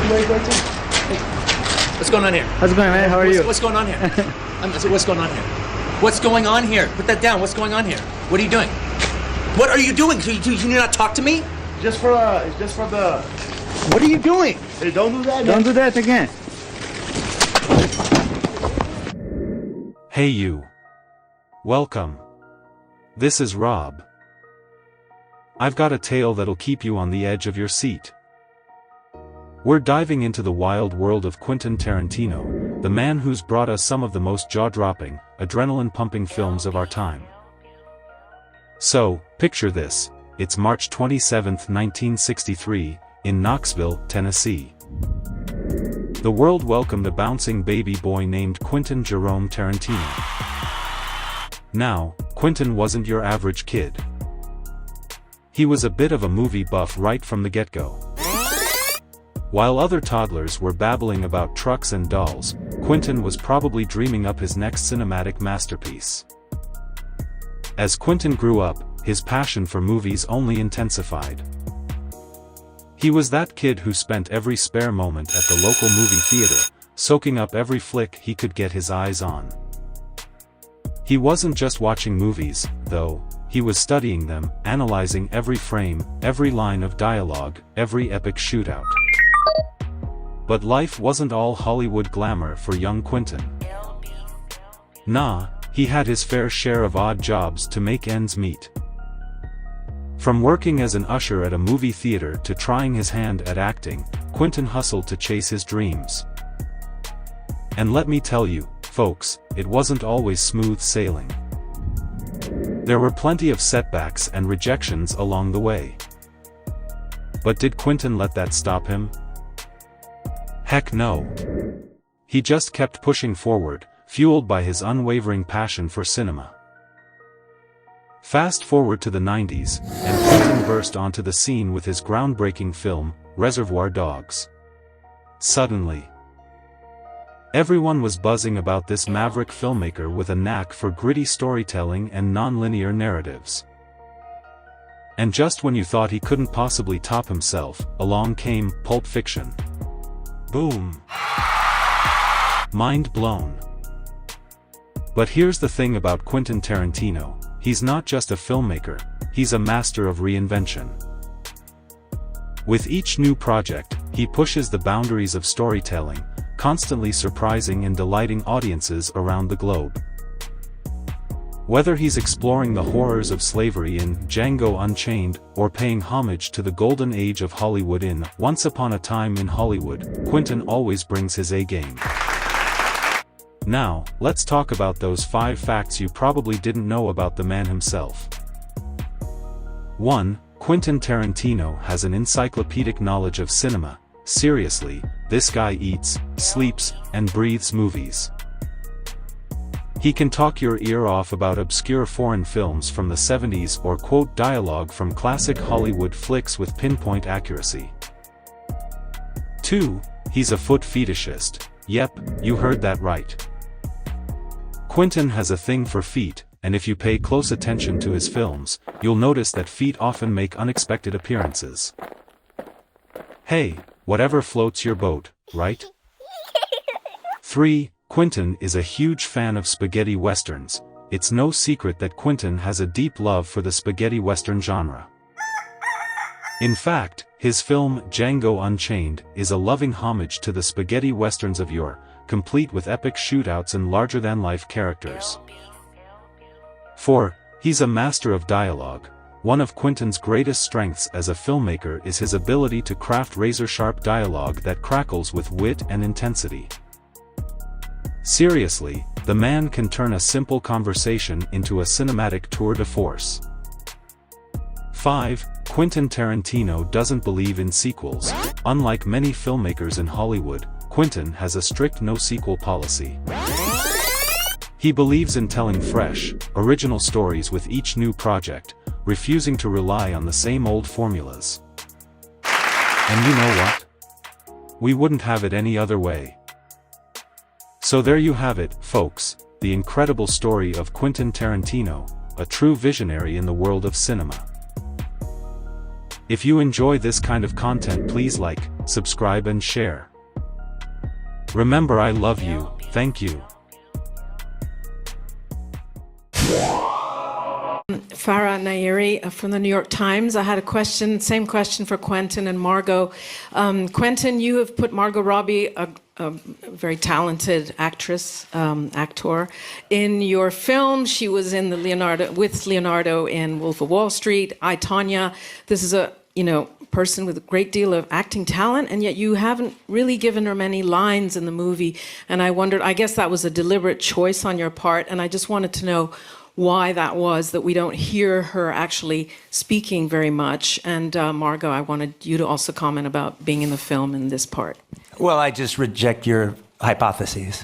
What's going on here? How's it going, man? How are you? What's going on here? What's going on here? What's going on here? Put that down. What's going on here? What are you doing? What are you doing? Can you not talk to me? Just for the. What are you doing? Hey, don't do that. Don't do that again. Hey you. Welcome. This is Rob. I've got a tale that'll keep you on the edge of your seat. We're diving into the wild world of Quentin Tarantino, the man who's brought us some of the most jaw-dropping, adrenaline-pumping films of our time. So, picture this, it's March 27, 1963, in Knoxville, Tennessee. The world welcomed a bouncing baby boy named Quentin Jerome Tarantino. Now, Quentin wasn't your average kid. He was a bit of a movie buff right from the get-go. While other toddlers were babbling about trucks and dolls, Quentin was probably dreaming up his next cinematic masterpiece. As Quentin grew up, his passion for movies only intensified. He was that kid who spent every spare moment at the local movie theater, soaking up every flick he could get his eyes on. He wasn't just watching movies, though, he was studying them, analyzing every frame, every line of dialogue, every epic shootout. But life wasn't all Hollywood glamour for young Quentin. Nah, he had his fair share of odd jobs to make ends meet. From working as an usher at a movie theater to trying his hand at acting, Quentin hustled to chase his dreams. And let me tell you, folks, it wasn't always smooth sailing. There were plenty of setbacks and rejections along the way. But did Quentin let that stop him? Heck no. He just kept pushing forward, fueled by his unwavering passion for cinema. Fast forward to the 90s, and Quentin burst onto the scene with his groundbreaking film, Reservoir Dogs. Suddenly, everyone was buzzing about this maverick filmmaker with a knack for gritty storytelling and non-linear narratives. And just when you thought he couldn't possibly top himself, along came Pulp Fiction. Boom. Mind blown. But here's the thing about Quentin Tarantino, he's not just a filmmaker, he's a master of reinvention. With each new project, he pushes the boundaries of storytelling, constantly surprising and delighting audiences around the globe. Whether he's exploring the horrors of slavery in Django Unchained, or paying homage to the golden age of Hollywood in Once Upon a Time in Hollywood, Quentin always brings his A-game. Now, let's talk about those 5 facts you probably didn't know about the man himself. 1. Quentin Tarantino has an encyclopedic knowledge of cinema. Seriously, this guy eats, sleeps, and breathes movies. He can talk your ear off about obscure foreign films from the 70s or quote dialogue from classic Hollywood flicks with pinpoint accuracy. 2. He's a foot fetishist. Yep, you heard that right. Quentin has a thing for feet, and if you pay close attention to his films, you'll notice that feet often make unexpected appearances. Hey, whatever floats your boat, right? 3. Quentin is a huge fan of spaghetti westerns. It's no secret that Quentin has a deep love for the spaghetti western genre. In fact, his film Django Unchained is a loving homage to the spaghetti westerns of yore, complete with epic shootouts and larger-than-life characters. 4. He's a master of dialogue. One of Quentin's greatest strengths as a filmmaker is his ability to craft razor-sharp dialogue that crackles with wit and intensity. Seriously, the man can turn a simple conversation into a cinematic tour de force. 5. Quentin Tarantino doesn't believe in sequels. Unlike many filmmakers in Hollywood, Quentin has a strict no-sequel policy. He believes in telling fresh, original stories with each new project, refusing to rely on the same old formulas. And you know what? We wouldn't have it any other way. So there you have it, folks, the incredible story of Quentin Tarantino, a true visionary in the world of cinema. If you enjoy this kind of content, please like, subscribe and share. Remember, I love you. Thank you. Farah Nairi from the New York Times. I had a question, same question for Quentin and Margot. Quentin, you have put Margot Robbie, a very talented actress, actor, in your film. She was in with Leonardo in Wolf of Wall Street. I, Tonya. This is a person with a great deal of acting talent, and yet you haven't really given her many lines in the movie. And I wondered, I guess that was a deliberate choice on your part, and I just wanted to know why that was, that we don't hear her actually speaking very much. And Margot, I wanted you to also comment about being in the film in this part. Well, I just reject your hypotheses.